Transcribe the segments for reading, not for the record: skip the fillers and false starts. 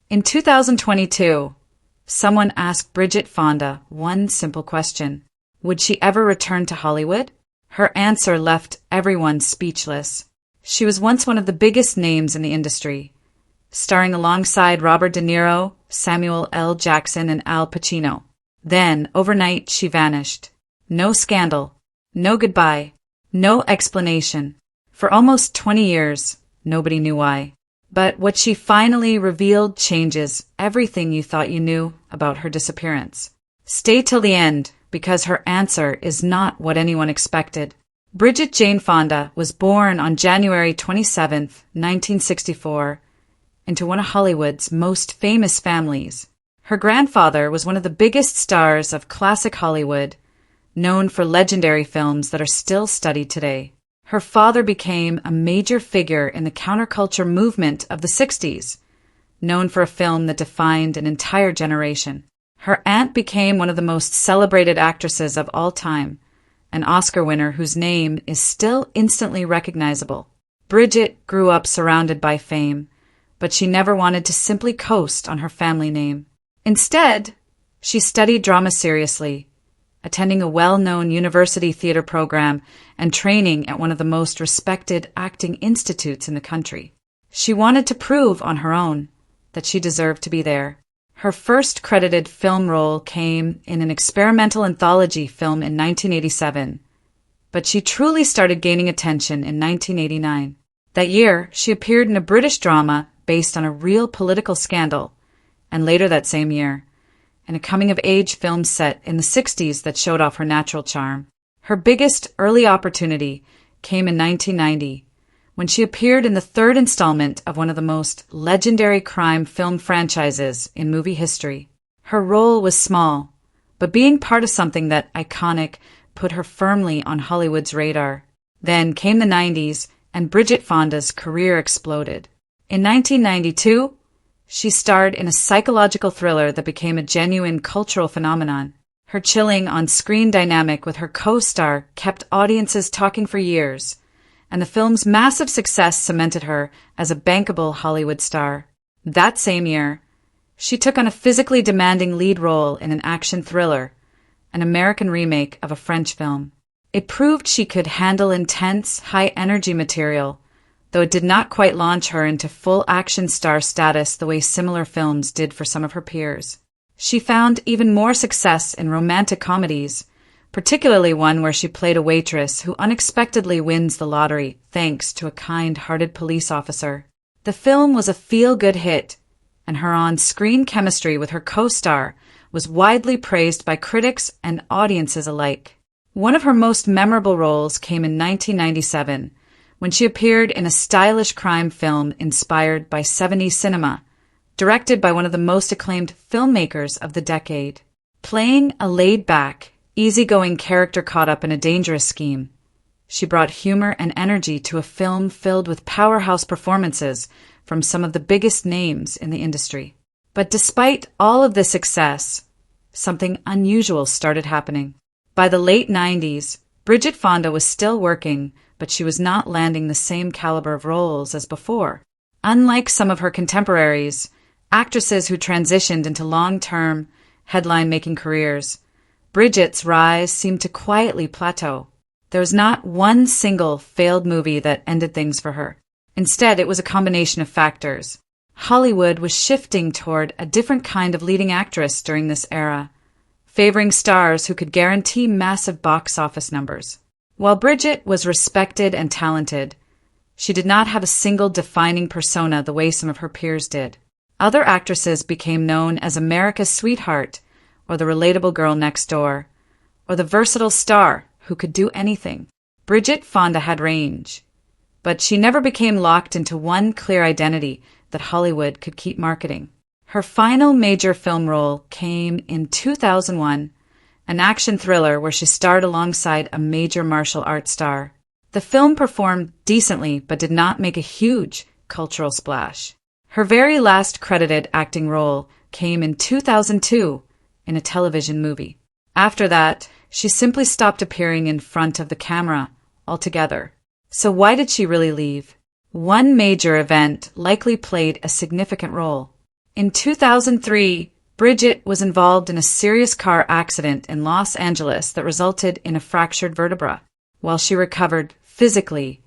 In 2022, someone asked Bridget Fonda one simple question. Would she ever return to Hollywood? Her answer left everyone speechless. She was once one of the biggest names in the industry, starring alongside Robert De Niro, Samuel L. Jackson, and Al Pacino. Then, overnight, she vanished. No scandal, no goodbye, no explanation. For almost 20 years, nobody knew why. But what she finally revealed changes everything you thought you knew about her disappearance. Stay till the end, because her answer is not what anyone expected. Bridget Jane Fonda was born on January 27, 1964, into one of Hollywood's most famous families. Her grandfather was one of the biggest stars of classic Hollywood, known for legendary films that are still studied today. Her father became a major figure in the counterculture movement of the 60s, known for a film that defined an entire generation. Her aunt became one of the most celebrated actresses of all time, an Oscar winner whose name is still instantly recognizable. Bridget grew up surrounded by fame, but she never wanted to simply coast on her family name. Instead, she studied drama seriously, attending a well-known university theater program and training at one of the most respected acting institutes in the country. She wanted to prove on her own that she deserved to be there. Her first credited film role came in an experimental anthology film in 1987, but she truly started gaining attention in 1989. That year, she appeared in a British drama based on a real political scandal, and later that same year, in a coming-of-age film set in the 60s that showed off her natural charm. Her biggest early opportunity came in 1990, when she appeared in the third installment of one of the most legendary crime film franchises in movie history. Her role was small, but being part of something that iconic put her firmly on Hollywood's radar. Then came the 90s, and Bridget Fonda's career exploded. In 1992, she starred in a psychological thriller that became a genuine cultural phenomenon. Her chilling on-screen dynamic with her co-star kept audiences talking for years, and the film's massive success cemented her as a bankable Hollywood star. That same year, she took on a physically demanding lead role in an action thriller, an American remake of a French film. It proved she could handle intense, high-energy material, though it did not quite launch her into full action star status the way similar films did for some of her peers. She found even more success in romantic comedies, particularly one where she played a waitress who unexpectedly wins the lottery thanks to a kind-hearted police officer. The film was a feel-good hit, and her on-screen chemistry with her co-star was widely praised by critics and audiences alike. One of her most memorable roles came in 1997, when she appeared in a stylish crime film inspired by 70s cinema, directed by one of the most acclaimed filmmakers of the decade. Playing a laid-back, easygoing character caught up in a dangerous scheme, she brought humor and energy to a film filled with powerhouse performances from some of the biggest names in the industry. But despite all of this success, something unusual started happening. By the late 90s, Bridget Fonda was still working, but she was not landing the same caliber of roles as before. Unlike some of her contemporaries, actresses who transitioned into long-term, headline-making careers, Bridget's rise seemed to quietly plateau. There was not one single failed movie that ended things for her. Instead, it was a combination of factors. Hollywood was shifting toward a different kind of leading actress during this era, favoring stars who could guarantee massive box office numbers. While Bridget was respected and talented, she did not have a single defining persona the way some of her peers did. Other actresses became known as America's sweetheart, or the relatable girl next door, or the versatile star who could do anything. Bridget Fonda had range, but she never became locked into one clear identity that Hollywood could keep marketing. Her final major film role came in 2001, an action thriller where she starred alongside a major martial arts star. The film performed decently but did not make a huge cultural splash. Her very last credited acting role came in 2002 in a television movie. After that, she simply stopped appearing in front of the camera altogether. So why did she really leave? One major event likely played a significant role. In 2003, Bridget was involved in a serious car accident in Los Angeles that resulted in a fractured vertebra. While she recovered physically,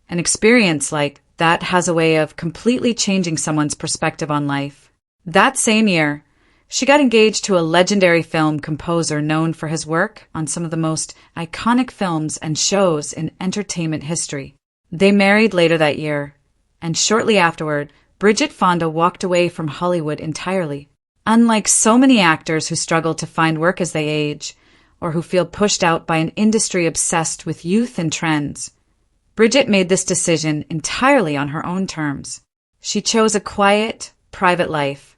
an experience like that has a way of completely changing someone's perspective on life. That same year, she got engaged to a legendary film composer known for his work on some of the most iconic films and shows in entertainment history. They married later that year, and shortly afterward, Bridget Fonda walked away from Hollywood entirely. Unlike so many actors who struggle to find work as they age, or who feel pushed out by an industry obsessed with youth and trends, Bridget made this decision entirely on her own terms. She chose a quiet, private life,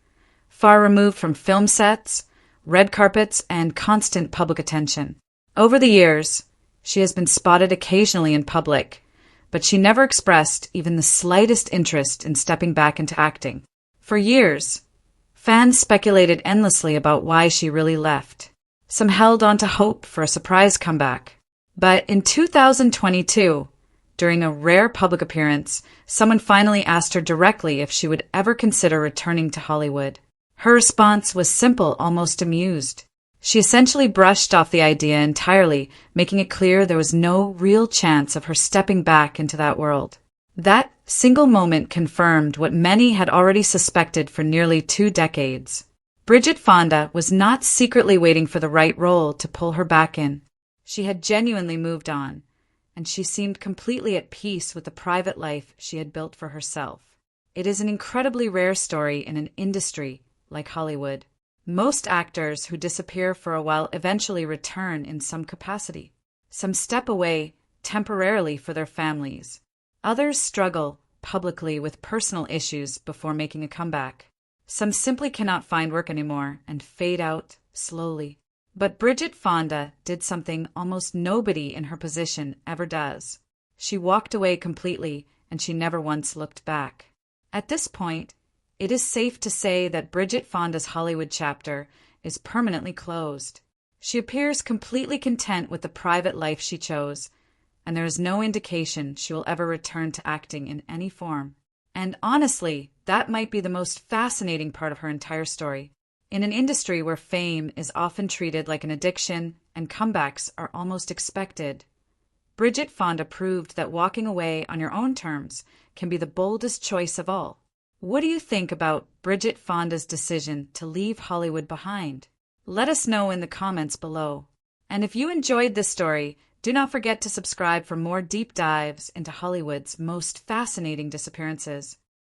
far removed from film sets, red carpets, and constant public attention. Over the years, she has been spotted occasionally in public, but she never expressed even the slightest interest in stepping back into acting. For years, fans speculated endlessly about why she really left. Some held on to hope for a surprise comeback. But in 2022, during a rare public appearance, someone finally asked her directly if she would ever consider returning to Hollywood. Her response was simple, almost amused. She essentially brushed off the idea entirely, making it clear there was no real chance of her stepping back into that world. That single moment confirmed what many had already suspected for nearly 2 decades. Bridget Fonda was not secretly waiting for the right role to pull her back in. She had genuinely moved on, and she seemed completely at peace with the private life she had built for herself. It is an incredibly rare story in an industry like Hollywood. Most actors who disappear for a while eventually return in some capacity. Some step away temporarily for their families. Others struggle publicly with personal issues before making a comeback. Some simply cannot find work anymore and fade out slowly. But Bridget Fonda did something almost nobody in her position ever does. She walked away completely, and she never once looked back. At this point, it is safe to say that Bridget Fonda's Hollywood chapter is permanently closed. She appears completely content with the private life she chose, and there is no indication she will ever return to acting in any form. And honestly, that might be the most fascinating part of her entire story. In an industry where fame is often treated like an addiction and comebacks are almost expected, Bridget Fonda proved that walking away on your own terms can be the boldest choice of all. What do you think about Bridget Fonda's decision to leave Hollywood behind? Let us know in the comments below. And if you enjoyed this story, do not forget to subscribe for more deep dives into Hollywood's most fascinating disappearances.